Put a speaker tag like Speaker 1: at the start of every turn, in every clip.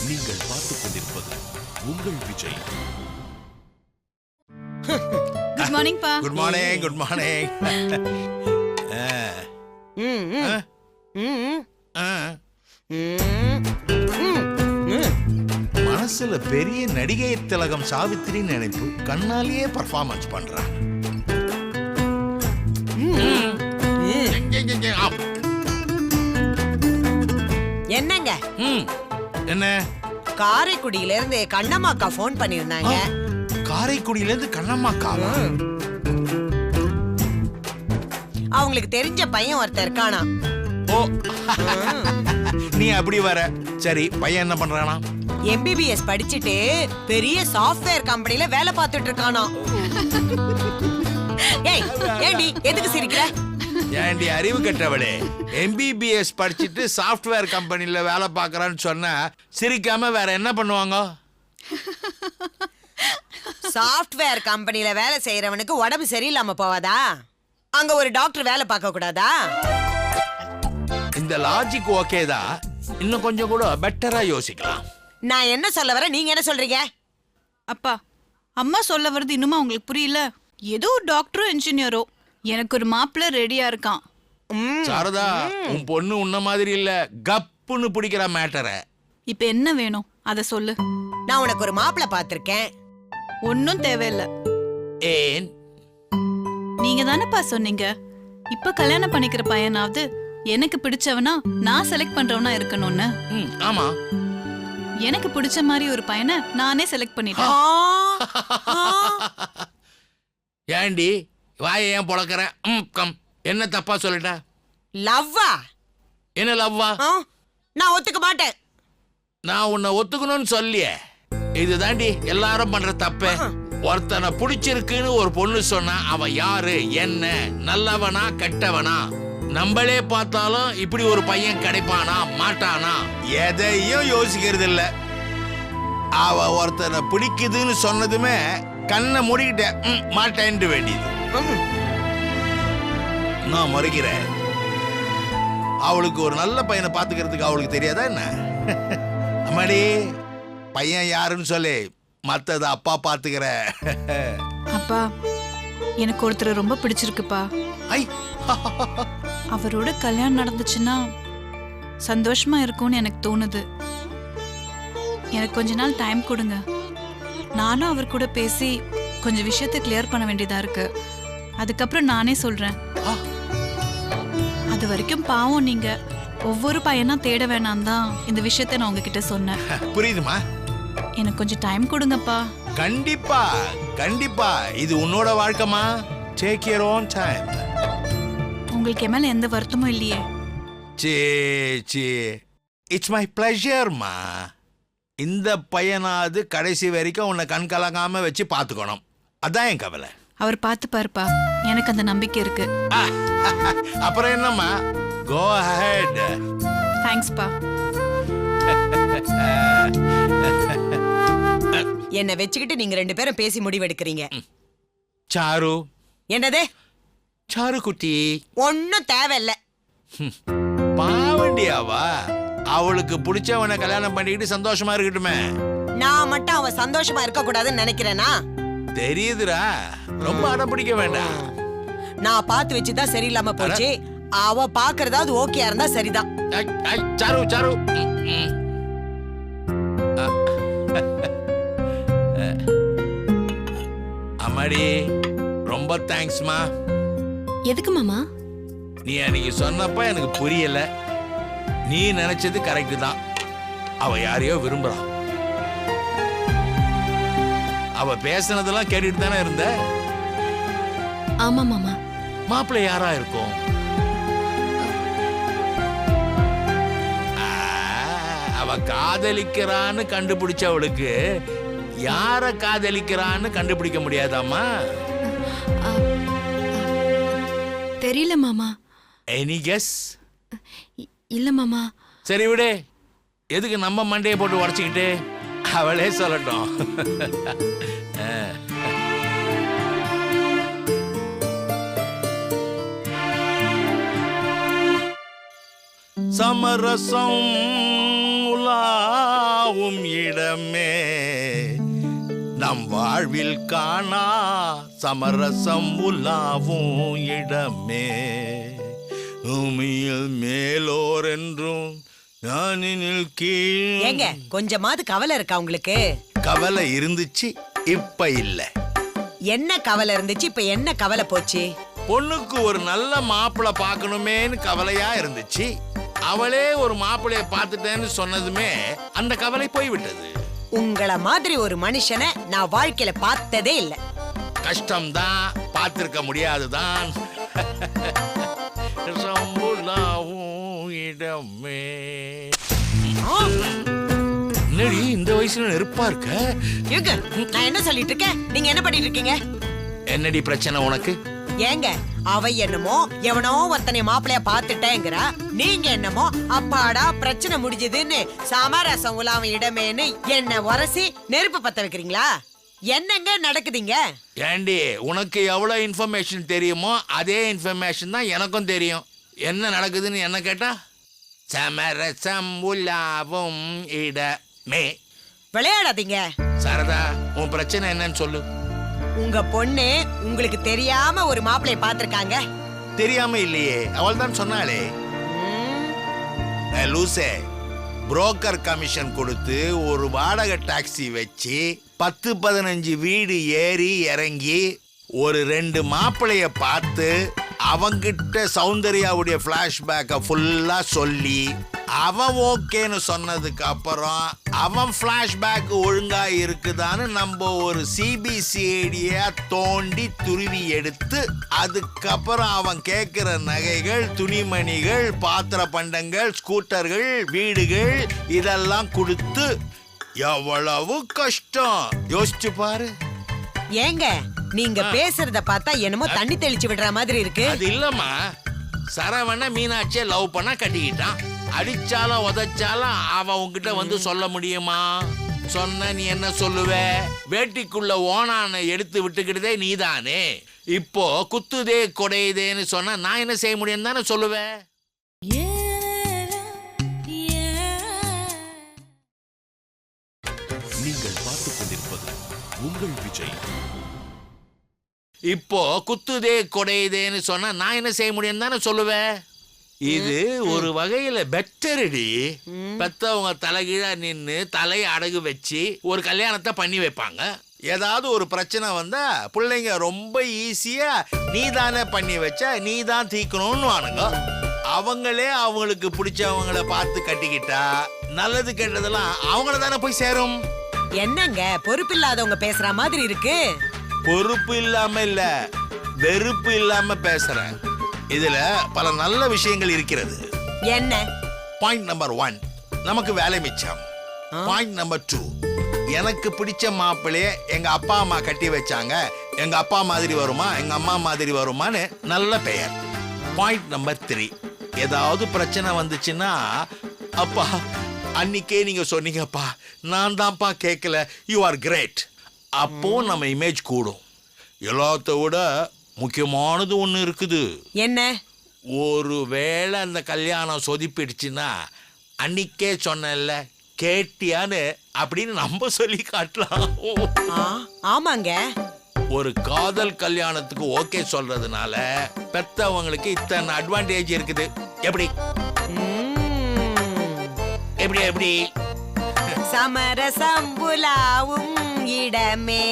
Speaker 1: நீங்கள் பார்த்துக் கொண்டிருப்பது உங்கள் விஜய்.
Speaker 2: குட் மார்னிங் பா.
Speaker 1: Good morning, good morning. மனசுல பெரிய நடிகை திலகம் சாவித்திரி நினைப்பு கண்ணாலேயே பர்ஃபார்மன்ஸ் பண்றான்.
Speaker 3: என்னங்க
Speaker 1: என்ன?
Speaker 3: காரைக்குடியில இருந்து கண்ணம்மாக்கா போன் பண்ணிருந்தாங்க.
Speaker 1: காரைக்குடியில இருந்து கண்ணம்மாக்காவா?
Speaker 3: அவங்களுக்கு தெரிஞ்ச பையன் ஒருத்தர் இருக்கானா.
Speaker 1: ஓ, நீ அப்படி வர. சரி, பையன் என்ன பண்றானா?
Speaker 3: MBBS படிச்சுட்டு பெரிய சாஃப்ட்வேர் கம்பெனில வேலை பார்த்துட்டு இருக்கானா. ஏய், ஏண்டி எதுக்கு சிரிக்கிற?
Speaker 1: ஏண்டி அறிவு கெட்டவளே, MBBS படிச்சுட்டு சாஃப்ட்வேர் கம்பெனில வேலை பார்க்கறான்னு சொன்னா சிரிக்காம வேற என்ன பண்ணுவாங்க?
Speaker 3: சாஃப்ட்வேர் கம்பெனில வேலை செய்யறவனுக்கு உடம்பு சரியில்லாம போவாதா? அங்க ஒரு டாக்டர் வேலை பார்க்க கூடாதா?
Speaker 1: இந்த லாஜிக் ஓகே தான். இன்னும் கொஞ்சம் கூட பெட்டரா யோசிக்கலாம்.
Speaker 3: நான் என்ன சொல்ல வர, நீங்க என்ன சொல்றீங்க?
Speaker 2: அப்பா, அம்மா சொல்ல வருது இன்னுமா உங்களுக்கு புரியல? ஏதோ டாக்டரோ இன்ஜினியரோ எனக்கு ஒரு மாப்பிள்ள ரெடியா இருக்கான்.
Speaker 1: சாரதா, உன் பொண்ணு உன்ன மாதிரி இல்ல, கப்புன்னு பிடிக்கிற மேட்டர.
Speaker 2: இப்ப என்ன வேணும் அத சொல்லு.
Speaker 3: நான் உனக்கு ஒரு மாப்பிள்ள பாத்திருக்கேன்.
Speaker 2: ஒன்னும் தேவையில்ல.
Speaker 1: ஏன்?
Speaker 2: நீங்க தானேப்பா சொன்னீங்க, இப்ப கல்யாணம் பண்ணிக்கிற பையனாவது எனக்கு பிடிச்சவனா நான் செலக்ட் பண்றவனா இருக்கணும்னு.
Speaker 1: ஆமா,
Speaker 2: எனக்கு பிடிச்ச மாதிரி ஒரு பையனை நானே செலக்ட் பண்ணிட்டேன்.
Speaker 1: ஏண்டி வாயை ஏன் பொளக்கற? என்ன தப்பா சொல்லிட்ட?
Speaker 3: லவ்வா?
Speaker 1: என்ன லவ்வா?
Speaker 3: நான் ஒத்துக்க மாட்டேன்.
Speaker 1: நான் உன்னை ஒத்துக்கணும்னு சொல்லியே. இது தாண்டி எல்லாரும் பண்ற தப்பு. ஒருத்தனை பிடிச்சிருக்குன்னு ஒரு பொண்ணு சொன்னா அவன் யாரு, என்ன, நல்லவனா கெட்டவனா, நம்மளே பார்த்தாலும் இப்படி ஒரு பையன் கிடைப்பானா மாட்டானா எதையும் யோசிக்கிறது இல்ல. அவ ஒருத்தனை பிடிக்குதுன்னு சொன்னதுமே கண்ணை மூடிக்கிட்ட மாட்டேன்ட்டு வேண்டியது. நான் மறுக்கிறேன். அவளுக்கு ஒரு நல்ல பையனை பாத்துக்கிறதுக்கு அவளுக்கு தெரியாதா என்ன? அம்மாடி, பையன் யாருன்னு சொல்லி மத்தத அப்பா பாத்துக்கிற.
Speaker 2: அப்பா, எனக்கு ஒருத்தர் ரொம்ப பிடிச்சிருக்குப்பா.
Speaker 1: ஐ,
Speaker 2: அவரோட கல்யாணம் நடந்துச்சுன்னா சந்தோஷமா இருக்கும்னு எனக்கு தோணுது. எனக்கு கொஞ்ச நாள் டைம் கொடுங்க. நானும் அவர் கூட பேசி கொஞ்சம் விஷயத்தை கிளியர் பண்ண வேண்டியதா இருக்கு. அதுக்கப்புறம் நானே சொல்றேன். அது வரைக்கும் பாவம் நீங்க ஒவ்வொரு பையனா தேட வேணாம் தான் இந்த விஷயத்தை நான் உங்ககிட்ட சொன்னேன்.
Speaker 1: புரியுதுமா?
Speaker 2: எனக்கு கொஞ்சம் டைம் கொடுங்கப்பா.
Speaker 1: கண்டிப்பா கண்டிப்பா, இது உன்னோட வாழ்க்கைமா. Take your own time.
Speaker 2: உங்களுக்கு மேல எந்த வருத்தமும் இல்லையே?
Speaker 1: இட்ஸ் மை பிளஷர்மா. இந்த பையனாவது கடைசி வரைக்கும் உன்னை கண் கலங்காம வச்சு பாத்துக்கணும். அதான் என் கவலை.
Speaker 2: அவர் பார்த்து பாருப்பா, எனக்கு அந்த நம்பிக்கை இருக்கு.
Speaker 1: அப்புறம் என்னம்மா, கோ அஹெட்.
Speaker 2: தேங்க்ஸ்பா.
Speaker 3: என்ன வச்சுக்கிட்டு நீங்க ரெண்டு பேரும் பேசி முடிவெடுக்கிறீங்க.
Speaker 1: சாரு.
Speaker 3: என்னது?
Speaker 1: சாரு குட்டி
Speaker 3: ஒன்னும் தேவையில்ல.
Speaker 1: பாவண்டியாவா? அவளுக்கு பிடிச்சவனை கல்யாணம் பண்ணிக்கிட்டு சந்தோஷமா இருக்கட்டுமே.
Speaker 3: நான் மட்டும் அவ சந்தோஷமா இருக்க கூடாதுன்னு நினைக்கிறேனா?
Speaker 1: தெரியுதுடா, ரொம்ப அடம் பிடிக்க வேண்டாம்.
Speaker 3: நான் பார்த்து வச்சுதான் சரியில்லாம போச்சு. அவ பாக்குறதாவது ஓகேயா இருந்தா சரிதான்.
Speaker 1: சாரு சாரு. அம்மாடி, ரொம்ப தேங்க்ஸ்மா.
Speaker 4: எதுக்கு மாமா?
Speaker 1: நீ அன்னைக்கு சொன்னப்ப எனக்கு புரியல. நீ நினைச்சது கரெக்ட் தான். அவ யாரையோ விரும்புறான். அவ பேசுனதெல்லாம் கேட்டுட்டு தானே இருந்த?
Speaker 4: ஆமா மாமா.
Speaker 1: மாப்பிள்ளை யாரா இருக்கும்? அவ காதலிக்கிறான்னு கண்டுபிடிச்சவளுக்கு யார காதலிக்கிறான்னு கண்டுபிடிக்க முடியாதாமா?
Speaker 4: தெரியல மாமா.
Speaker 1: Any guess?
Speaker 4: இல்ல மாமா.
Speaker 1: சரி விடு, எதுக்கு நம்ம மண்டையை போட்டு உடச்சிக்கிட்டு? அவளே சொல்லட்டும். சமரசம் உலா உலாவும் இடமே, நம் வாழ்வில் காணா சமரசம் உலாவும் இடமே, பூமியில் மேலோர் என்றும் ஞானினில் கீழ்.
Speaker 3: ஏங்க கொஞ்சமாவது கவலை இருக்கா உங்களுக்கு?
Speaker 1: கவலை இருந்துச்சு, இப்ப இல்ல.
Speaker 3: என்ன கவலை இருந்துச்சு, இப்ப என்ன கவலை போச்சு?
Speaker 1: பொண்ணுக்கு ஒரு நல்ல மாப்பிள்ளை பார்க்கணுமேன்னு கவலையா இருந்துச்சு. அவளே ஒரு மாப்பிள்ளைய பார்த்துட்டேன்னு சொன்னதுமே அந்த கவலை போய்விட்டது.
Speaker 3: உங்கள மாதிரி ஒரு மனுஷனை நான் வாழ்க்கையில பார்த்ததே இல்ல.
Speaker 1: கஷ்டம்தான், பார்த்திருக்க முடியாதுதான். இடமே. என்னடி இந்த வயசுல நெருப்பா இருக்க?
Speaker 3: ஏங்க நான் என்ன சொல்லிட்டு இருக்கேன், நீங்க என்ன பண்ணிட்டு இருக்கீங்க?
Speaker 1: என்னடி பிரச்சனை உனக்கு?
Speaker 3: ஏங்க அவ என்னமோ எவனோ ஒருத்தனை மாப்பிளைய பாத்துட்டேங்கிறா, நீங்க என்னமோ அப்பாடா பிரச்சனை முடிஞ்சதுன்னு சமரசம் உலாம இடமேன்னு என்ன உரசி நெருப்பு பத்த வைக்கிறீங்களா? என்னங்க நடக்குதுங்க?
Speaker 1: ஏண்டி உனக்கு எவ்வளவு இன்ஃபர்மேஷன் தெரியுமோ அதே இன்ஃபர்மேஷன் தான் எனக்கும் தெரியும். என்ன நடக்குதுன்னு என்ன கேட்டா, சமரசம் உலாவும் இடமே.
Speaker 3: விளையாடாதீங்க.
Speaker 1: சரதா, உன் பிரச்சனை என்னன்னு சொல்லு.
Speaker 3: உங்க பொண்ணு உங்களுக்கு தெரியாம ஒரு மாப்பிளைய பாத்திருக்காங்க.
Speaker 1: தெரியாம இல்லையே, அவள் தான் சொன்னாளே. லூசே, புரோக்கர் கமிஷன் கொடுத்து ஒரு வாடகை டாக்ஸி வச்சு 10-15 வீடு ஏறி இறங்கி ஒரு 2 மாப்பிளைய பார்த்து அவங்கிட்ட சௌந்தர்யாவுடைய பிளாஷ்பேக்கை ஃபுல்லா சொல்லி அவன் ஓகேன்னு சொன்னதுக்கு அப்புறம் அவன் பிளாஷ்பேக் ஒழுங்கா இருக்குதான்னு நம்ம ஒரு சிபிசிஐடிய தோண்டி துருவி எடுத்து அதுக்கப்புறம் அவன் கேட்கிற நகைகள், துணிமணிகள், பாத்திர பண்டங்கள், ஸ்கூட்டர்கள், வீடுகள் இதெல்லாம் கொடுத்து எவ்வளவு கஷ்டம் யோசிச்சு பாரு.
Speaker 3: ஏங்க நீங்க பேசுறத பார்த்தா என்னமோ தண்ணி தெளிச்சு விடுற மாதிரி இருக்கு.
Speaker 1: அது இல்லம்மா, சரவண மீனாட்சியை லவ் பண்ண கட்டிக்கிட்டான். அடிச்சாலும் உதைச்சாலும் அவன் உன்கிட்ட வந்து சொல்ல முடியுமா? சொன்ன நீ என்ன சொல்லுவ? வேட்டிக்குள்ள ஓனான எடுத்து விட்டுக்கிட்டதே நீதானே. இப்போ குத்துதே கொடையுதேன்னு சொன்னா நான் என்ன செய்ய முடியும் தானே சொல்லுவேன்.
Speaker 5: நீங்கள் பார்த்துக் கொண்டிருப்பது உங்கள் விஜய்.
Speaker 1: இப்போ குத்துதே கொடையுதேன்னு சொன்னா நான் என்ன செய்ய முடியும் தானே சொல்லுவேன். இது ஒரு வகையில பெட்டரடி. பெத்தவங்க தலைகீழா நின்னு தலையை அடகு வச்சு ஒரு கல்யாணத்தை பண்ணி வைப்பாங்க. ஏதாவது ஒரு பிரச்சனை வந்தா பிள்ளைங்க ரொம்ப ஈஸியா நீ தானே பண்ணி வச்சா நீ தான் தீக்கணும்னு வானுங்க. அவங்களே அவங்களுக்கு பிடிச்சவங்கள பார்த்து கட்டிக்கிட்டா நல்லது கெட்டதெல்லாம் அவங்கள தானே போய் சேரும்.
Speaker 3: என்னங்க பொறுப்பில்லாதவங்க பேசுற மாதிரி இருக்கு.
Speaker 1: பொறுப்பு இல்லாம இல்ல, வெறுப்பு இல்லாம பேசுறேன். இதுல பல நல்ல விஷயங்கள் இருக்கிறது.
Speaker 3: என்ன?
Speaker 1: பாயிண்ட் நம்பர் 1, நமக்கு வேலை மிச்சம். பாயிண்ட் நம்பர் 2, எனக்கு பிடிச்ச மாப்பிள்ளைய எங்க அப்பா அம்மா கட்டி வச்சாங்க. எங்க அப்பா மாதிரி வருமா, எங்க அம்மா மாதிரி வருமான்னு நல்ல பெயர். பாயிண்ட் நம்பர் 3, ஏதாவது பிரச்சனை வந்துச்சுன்னா, அப்பா அன்னைக்கே நீங்க சொன்னீங்கப்பா, நான் தான்ப்பா கேட்கல, யூ ஆர் கிரேட். அப்போ நம்ம இமேஜ் கூடும். எல்லாத்த விட முக்கியமானது ஒண்ணு இருக்குது.
Speaker 3: என்ன?
Speaker 1: ஒரு வேளை அந்த கல்யாணம் சொதிப்பிடுச்சுன்னா அன்னைக்கே சொன்னல கேட்டியான்னு அப்படின்னு நம்ம சொல்லி காட்டலாம்.
Speaker 3: ஆமாங்க.
Speaker 1: ஒரு காதல் கல்யாணத்துக்கு ஓகே சொல்றதுனால பெத்தவங்களுக்கு இத்தனை அட்வான்டேஜ் இருக்குது. எப்படி எப்படி எப்படி
Speaker 3: சமரசம் உலாவும் இடமே.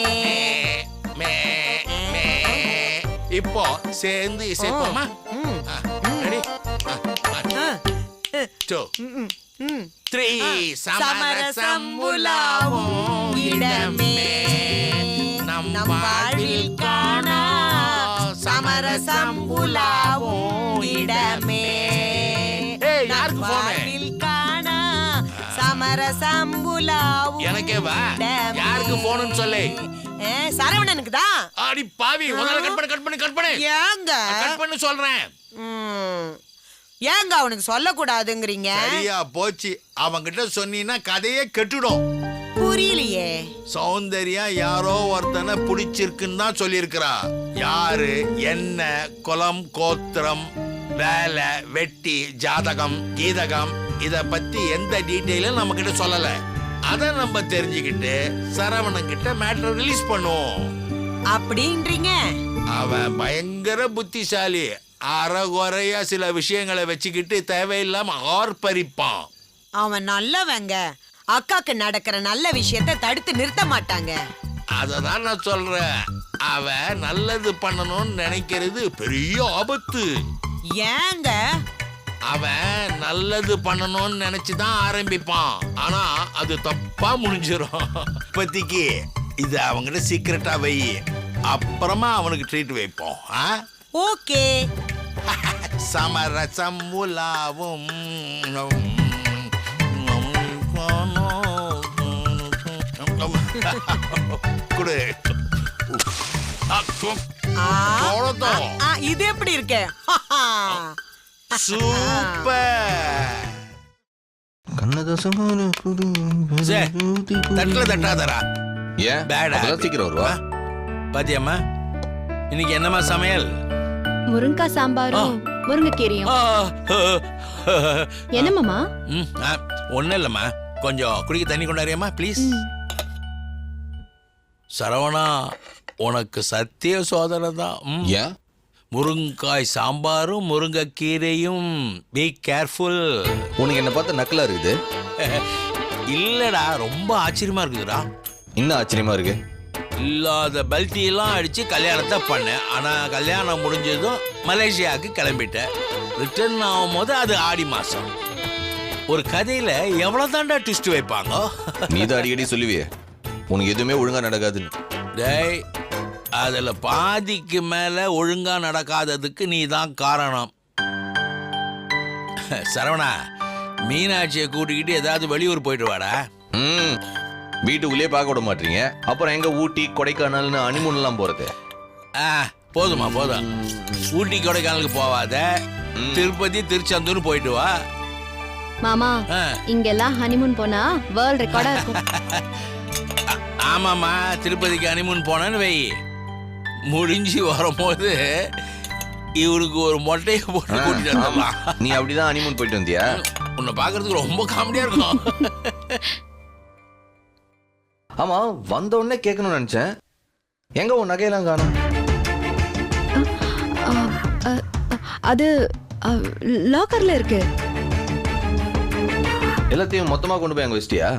Speaker 1: இப்போ சேர்ந்து இசைப்போமா? ரெடி? 2 3 சமரசம் உலாவும் இடமே, நம் வாழ்வில் காணா சமரசம் உலாவும் இடமே. யாருக்கு போன்?
Speaker 3: காணா சமரசம் உலாவும்.
Speaker 1: எனக்கே வா. யாருக்கு போன்னு சொல்லு.
Speaker 3: சரவணனுக்கு தான்.
Speaker 1: அடி பாவி, முதல்ல கட் பண்ணு.
Speaker 3: ஏங்க
Speaker 1: கட் பண்ணு சொல்றேன்.
Speaker 3: ஏங்க அவனுக்கு சொல்லக்கூடாதுங்கிறீங்க?
Speaker 1: சரியா போச்சு. அவங்கிட்ட சொன்னீங்கன்னா கதையே கெட்டுடும்.
Speaker 3: புரியலையே.
Speaker 1: சௌந்தர்யா யாரோ ஒருத்தனை பிடிச்சிருக்குன்னு தான் சொல்லியிருக்கிறா. யாரு, என்ன, குலம், கோத்திரம், வேலை, வெட்டி, ஜாதகம், கீதகம் இத பத்தி எந்த டீட்டெயிலும் நம்ம கிட்ட சொல்லல. அத நம்ம தெரிஞ்சுக்கிட்டு சரவணன் கிட்ட மேட்டர் ரிலீஸ் பண்ணுவோம்.
Speaker 3: அப்படின்றீங்க?
Speaker 1: அவன் பயங்கர புத்திசாலி. அறகுறையா சில விஷயங்களை வச்சுக்கிட்டு தேவையில்லாம ஆர்ப்பரிப்பான்.
Speaker 3: அவன் நல்லவங்க. அக்காக்கு நடக்கிற நல்ல விஷயத்தை தடுத்து நிறுத்த மாட்டாங்க.
Speaker 1: அததான் நான் சொல்றேன். அவன் நல்லது பண்ணணும்னு நினைக்கிறது பெரிய ஆபத்து.
Speaker 3: ஏங்க?
Speaker 1: அவன் நல்லது பண்ணணும்னு நினைச்சுதான் ஆரம்பிப்பான். ஆனா அது தப்பா முடிஞ்சிரும். இப்பத்திக்கு இது அவங்கிட்ட சீக்கிரட்டா வை. அப்புறமா அவனுக்கு ட்ரீட் வைப்போம்.
Speaker 3: ஓகே.
Speaker 1: சமரசம் உலாவும் குடு.
Speaker 3: இது எப்படி இருக்கு?
Speaker 1: சூப்பர். தட்டுல தட்டாதரா.
Speaker 6: ஏன்
Speaker 1: பேடா
Speaker 6: சீக்கிரம் வருவா?
Speaker 1: பாத்தியம்மா, இன்னைக்கு என்னம்மா சமையல்?
Speaker 4: முருங்கக்காய் சாம்பாரும் முருங்கைக்கீரையும். என்ன மாமா?
Speaker 1: ஒன்னும் இல்லம்மா, கொஞ்சம் குடிக்க தண்ணி கொண்டாரியாம்மா ப்ளீஸ். சரவணா, உனக்கு சத்திய சோதனை தான்.
Speaker 6: ஏன்?
Speaker 1: முருங்காய் சாம்பாரும் முருங்கைக்கீரையும். Be careful.
Speaker 6: உனக்கு என்ன பார்த்தா நக்கலா இருக்குது?
Speaker 1: இல்லடா, ரொம்ப ஆச்சரியமா இருக்குதுடா.
Speaker 6: இன்னும் ஆச்சரியமா இருக்கு.
Speaker 1: இல்லாத பல்ட்டியெல்லாம் அடிச்சு கல்யாணத்தை பண்ணேன். ஆனா கல்யாணம் முடிஞ்சதும் மலேசியாவுக்கு கிளம்பிட்டேன். ரிட்டர்ன் ஆகும் போது அது ஆடி மாசம். ஒரு கதையில எவ்வளவு தாண்டா ட்விஸ்ட் வைப்பாங்க.
Speaker 6: நீ தான் அடிக்கடி சொல்லுவியே உனக்கு எதுவுமே ஒழுங்கா நடக்காதுன்னு.
Speaker 1: டேய், அதுல பாதிக்கு மேல ஒழுங்கா நடக்காததுக்கு நீ தான் காரணம். சரவணா, மீனாட்சியை கூட்டிக்கிட்டு ஏதாவது வெளியூர் போயிட்டு வாடா.
Speaker 6: வீட்டுக்குள்ளே பார்க்க விட மாட்டீங்க. அப்புறம் எங்க ஊட்டி கொடைக்கானல்னு ஹனிமூன் எல்லாம் போறது?
Speaker 1: போதுமா போதும். ஊட்டி கொடைக்கானலுக்கு போவாத, திருப்பதி திருச்செந்தூர் போயிட்டு வா.
Speaker 4: மாமா, இங்கெல்லாம் ஹனிமூன் போனா வேர்ல்ட் ரெக்கார்டா இருக்கும்.
Speaker 1: ஆமாமா, திருப்பதிக்கு ஹனிமூன் போனேன்னு வை. முடிஞ்சு வரும்போது இவருக்கு ஒரு மொட்டையை போட்டு கூட்டிட்டு வரலாம்.
Speaker 6: நீ அப்படிதான் ஹனிமூன் போயிட்டு வந்தியா?
Speaker 1: உன்னை பாக்குறதுக்கு ரொம்ப காமெடியா இருக்கும்.
Speaker 6: ஆமா, வந்த உடனே கேட்கணும்னு நினைச்சேன். எங்க உன் நகையெல்லாம் காணோம்?
Speaker 4: அது லாக்கர்ல இருக்கு.
Speaker 6: எல்லாத்தையும் மொத்தமா கொண்டு போய் அங்க வச்சிட்டியா?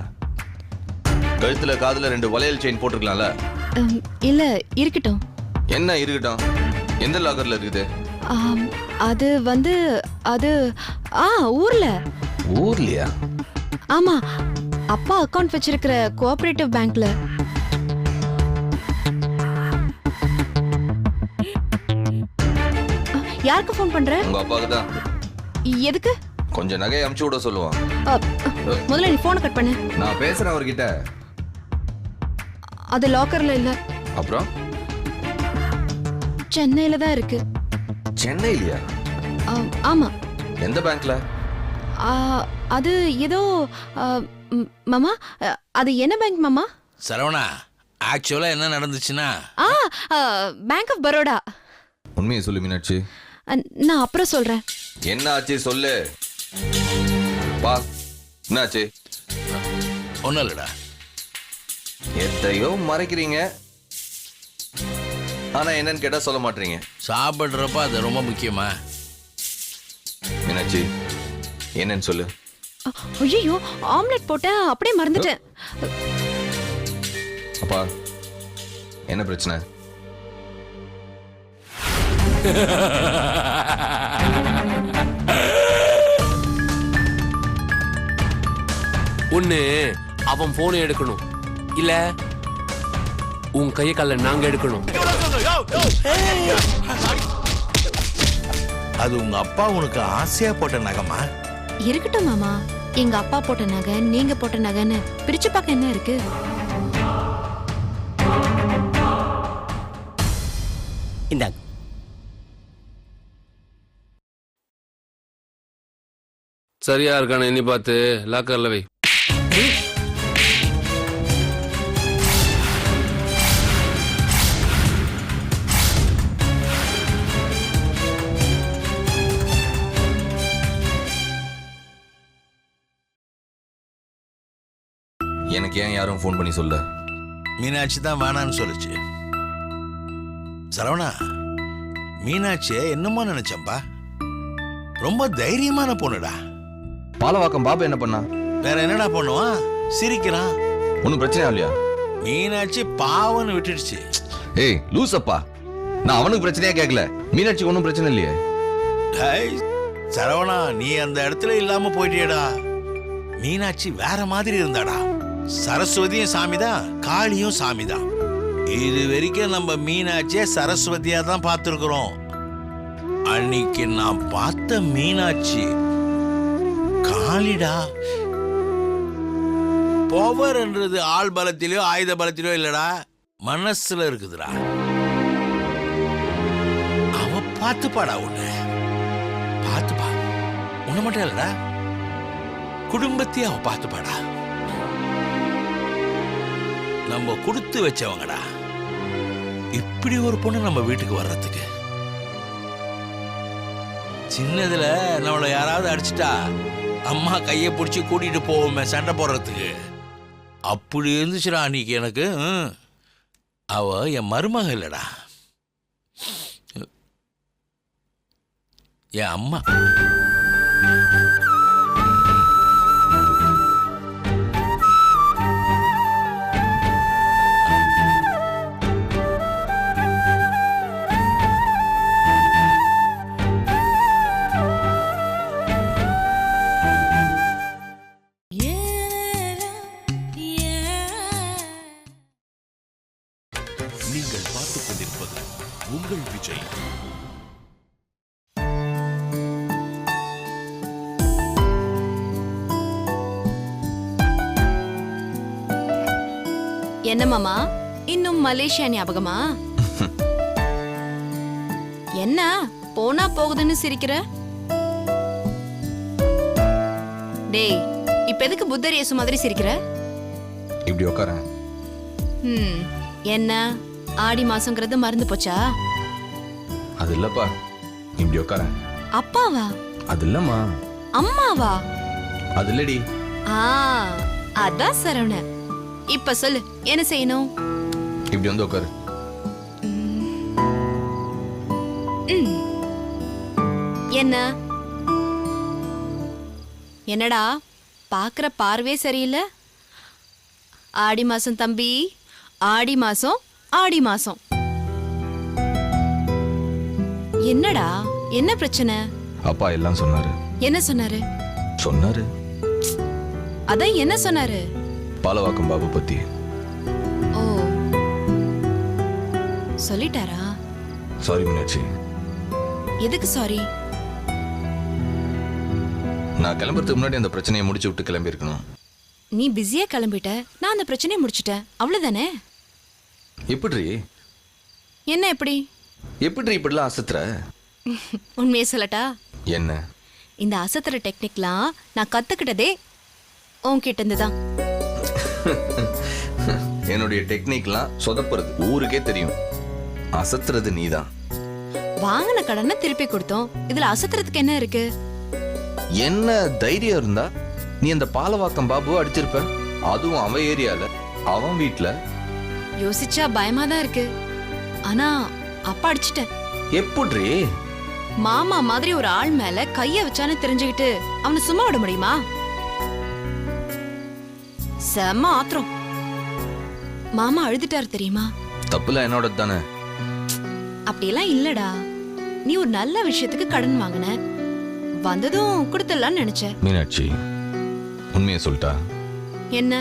Speaker 6: கழுத்துல காதுல 2 வளையல் செயின் போட்டுருக்கலாம்ல?
Speaker 4: இல்ல, இருக்கட்டும்.
Speaker 6: என்ன இருக்கட்டும்? எந்த லாக்கர்ல இருக்குது?
Speaker 4: அது வந்து அது ஊர்ல.
Speaker 6: ஊர்லயா?
Speaker 4: ஆமா, அப்பா அக்கவுண்ட் வச்சிருக்கிற கோஆபரேட்டிவ் பேங்க்ல. யாருக்கு ஃபோன் பண்ற?
Speaker 6: உங்க அப்பாவுக்கு தான்.
Speaker 4: எதுக்கு?
Speaker 6: கொஞ்சம் நகையை அமுச்சு விட சொல்லுவான்.
Speaker 4: முதல்ல நீ போனை கட் பண்ணு.
Speaker 6: நான் பேசுறேன் அவர்கிட்ட.
Speaker 4: அது லாக்கர்ல இல்ல.
Speaker 6: அப்புறம்?
Speaker 4: சென்னையில தான் இருக்கு.
Speaker 6: சென்னையிலயா?
Speaker 4: ஆமா.
Speaker 6: எந்த பேங்க்ல?
Speaker 4: அது ஏதோ மாமா, அது என்ன பேங்க் மாமா?
Speaker 1: சரவணா, ஆக்சுவலா என்ன நடந்துச்சுன்னா,
Speaker 4: பேங்க் ஆஃப் பரோடா.
Speaker 6: உண்மையை சொல்லு மீனாட்சி.
Speaker 4: நான் அப்புறம் சொல்றேன்.
Speaker 6: என்ன ஆச்சு சொல்லு. வா, என்னாச்சு?
Speaker 1: ஒன்னும் இல்லடா.
Speaker 6: எத்தையோ மறைக்கிறீங்க, ஆனா என்னன்னு கேட்டா சொல்ல மாட்டீங்க.
Speaker 1: சாப்பிடுறப்ப அது ரொம்ப முக்கியமா?
Speaker 6: மீனாட்சி, என்னன்னு சொல்லு.
Speaker 4: ஐயோ, ஆம்லெட் போட்டேன், அப்படியே மறந்துட்டேன்.
Speaker 6: அப்பா, என்ன பிரச்சனை?
Speaker 7: ஒண்ணு அவன் போனை எடுக்கணும், இல்ல உன் கையை கால நாங்க எடுக்கணும்.
Speaker 1: அது உங்க அப்பா உனக்கு ஆசையா போட்ட நகைமா?
Speaker 4: இருக்கட்டும் மாமா, எங்க அப்பா போட்ட நகை நீங்க போட்ட நகைன்னு பிரிச்சு பார்க்க என்ன இருக்கு?
Speaker 8: இந்தாங்க.
Speaker 7: சரியா இருக்கான எண்ணி பார்த்து லாக்கர்ல வை.
Speaker 6: எனக்கு ஏன் யாரும் ஃபோன் பண்ணி சொல்ல?
Speaker 8: மீனாட்சி தான் வேணான்னு சொல்லுச்சு. சரவணா, மீனாட்சியை என்னமோ நினைச்சம்பா. ரொம்ப தைரியமான பொண்ணுடா.
Speaker 6: பாலவாக்கம் பாபு என்ன பண்ணா?
Speaker 8: வேற என்னடா பண்ணுவான்? சிரிக்கிறான்.
Speaker 6: ஒன்றும் பிரச்சனை இல்லையா?
Speaker 8: மீனாட்சி பாவன்னு விட்டுடுச்சு.
Speaker 6: ஏய் லூசப்பா, நான் அவனுக்கு பிரச்சனையா கேட்கல. மீனாட்சிக்கு ஒன்றும் பிரச்சனை இல்லையே.
Speaker 8: ஹேய், சரவணா, நீ அந்த இடத்துல இல்லாம போயிட்டியடா. மீனாட்சி வேற மாதிரி இருந்தாடா. சரஸ்வதியும் சாமிதான், காளியும் சாமிதான். இது வரைக்கும் நம்ம மீனாட்சியை சரஸ்வதியா தான் பார்த்துருக்குறோம். அன்னைக்கு நான் பார்த்த மீனாட்சி காளிடா. பவர்ன்றது ஆள் பலத்திலயோ ஆயுத பலத்திலயோ இல்லடா, மனசுல இருக்குதுடா. அவ பார்த்துப்பாடா, உன்னை பார்த்துப்பா. உன்னை மட்டும் இல்லடா, குடும்பத்தையும் அவ பார்த்துப்பாடா. நம்ம கொடுத்து வச்சவங்கடா. இப்படி ஒரு பொண்ணு நம்ம வீட்டுக்கு வர்றதுக்கு. சின்னதுல நம்மள யாராவது அடிச்சிட்டா அம்மா கையை பிடிச்சி கூட்டிட்டு போவோமே சண்டை போடுறதுக்கு. அப்படி இருந்துச்சுடா அன்னைக்கு எனக்கு. அவ என் மருமக இல்லடா, என் அம்மா.
Speaker 5: நீங்கள் பார்த்துக் கொண்டிருப்பது உங்கள் விஜய்.
Speaker 4: என்ன மாமா, இன்னும் மலேசியா ஞாபகமா? என்ன போனா போகுதுன்னு சிரிக்கிற? டேய், இப்ப எதுக்கு புத்தர் இயேசு மாதிரி சிரிக்கிற?
Speaker 6: இப்படி உட்கார.
Speaker 4: என்ன ஆடி மாசங்கிறது மறந்து போச்சா?
Speaker 6: அது இல்லப்பா, இப்படி உட்கார.
Speaker 4: அப்பாவா?
Speaker 6: அது இல்லம்மா.
Speaker 4: அம்மாவா?
Speaker 6: அது இல்லடி.
Speaker 4: அதான் சரவண. இப்ப சொல்லு, என்ன செய்யணும்?
Speaker 6: இப்படி வந்து உட்காரு.
Speaker 4: என்ன என்னடா பாக்குற பார்வே சரியில்லை. ஆடி மாசம் தம்பி, ஆடி மாசம், ஆடி மாசம். என்னடா, என்ன பிரச்சனை?
Speaker 6: அப்பா எல்லாம் சொன்னாரு.
Speaker 4: என்ன சொன்னாரு?
Speaker 6: சொன்னாரு.
Speaker 4: அதான் என்ன சொன்னாரு?
Speaker 6: பாலவாக்கம் பாபு பத்தி.
Speaker 4: ஓ, சொல்லிட்டாரா?
Speaker 6: சாரி மீனாட்சி.
Speaker 4: எதுக்கு சாரி?
Speaker 6: நான் கிளம்புறதுக்கு முன்னாடி அந்த பிரச்சனையை முடிச்சு விட்டு கிளம்பி இருக்கணும்.
Speaker 4: நீ பிஸியா கிளம்பிட்ட, நான் அந்த பிரச்சனையை முடிச்சிட்டேன், அவ்வளவுதானே?
Speaker 6: எப்படி?
Speaker 4: என்ன எப்படி?
Speaker 6: எப்படி இப்படிலாம் அசத்துற?
Speaker 4: உண்மையை சொல்லட்டா?
Speaker 6: என்ன?
Speaker 4: இந்த அசத்துற டெக்னிக்லாம் நான் கத்துக்கிட்டதே உன்கிட்ட இருந்து தான்.
Speaker 6: என்னுடைய டெக்னிக்லாம் சொதப்புறது ஊருக்கே தெரியும். அசத்துறது நீதான்.
Speaker 4: வாங்கின கடனை திருப்பி கொடுத்தோம், இதுல அசத்துறதுக்கு என்ன இருக்கு?
Speaker 6: என்ன தைரியம் இருந்தா நீ அந்த பாலவாக்கம் பாபுவை அடிச்சிருப்ப, அதுவும் அவன் ஏரியால, அவன் வீட்டுல.
Speaker 4: யோசிச்சா பயமா தான் இருக்கு. ஆனா அப்பா அடிச்சிட்டேன்.
Speaker 6: எப்படி?
Speaker 4: மாமா மாதிரி ஒரு ஆள் மேல கைய வச்சானு தெரிஞ்சுக்கிட்டு அவனை சும்மா விட முடியுமா? செம்ம ஆத்திரம். மாமா அழுதுட்டாரு தெரியுமா?
Speaker 6: தப்புல என்னோட தானே.
Speaker 4: அப்படியெல்லாம் இல்லடா, நீ ஒரு நல்ல விஷயத்துக்கு கடன் வாங்கின, வந்ததும் கொடுத்துடலான்னு நினைச்ச.
Speaker 6: மீனாட்சி, உண்மையை சொல்லிட்டா?
Speaker 4: என்ன?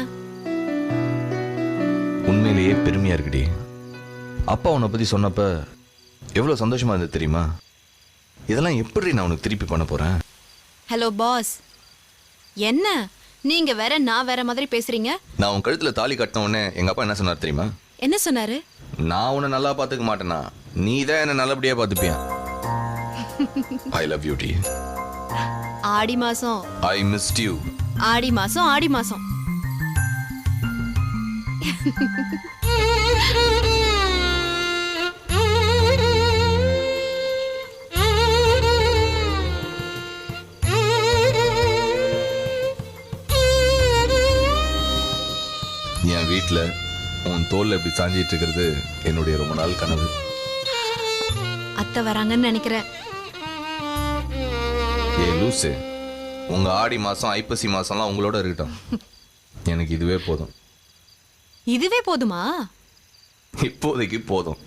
Speaker 6: உண்மையிலேயே பெருமையா இருக்குடி. அப்பா உன்னை பத்தி சொன்னப்ப எவ்வளவு சந்தோஷமா இருந்தது தெரியுமா? இதெல்லாம் எப்படி நான் உனக்கு திருப்பி பண்ண போறேன்?
Speaker 4: ஹலோ பாஸ், என்ன நீங்க வேற நான் வேற மாதிரி பேசுறீங்க?
Speaker 6: நான் உன் கழுத்துல தாலி கட்டின உடனே எங்க அப்பா என்ன சொன்னார் தெரியுமா?
Speaker 4: என்ன சொன்னாரு?
Speaker 6: நான் உன்னை நல்லா பாத்துக்க மாட்டேனா, நீ தான் என்ன நல்லபடியா பாத்துப்பியா. ஐ லவ் யூ டி.
Speaker 4: ஆடி மாசம்
Speaker 6: ஐ மிஸ்ட் யூ.
Speaker 4: ஆடி மாசம், ஆடி மாசம்.
Speaker 6: என் வீட்டில் உன் தோல்ல இப்படி சாஞ்சிட்டு இருக்கிறது என்னுடைய ரொம்ப நாள் கனவு.
Speaker 4: அத்தை வராங்கன்னு நினைக்கிறேன்.
Speaker 6: ஏ லூசு, உங்க ஆடி மாசம் ஐப்பசி மாசம்லாம் உங்களோட இருக்கட்டும். எனக்கு இதுவே போதும்.
Speaker 4: இதுவே போதுமா?
Speaker 6: இப்போதைக்கு போதும்.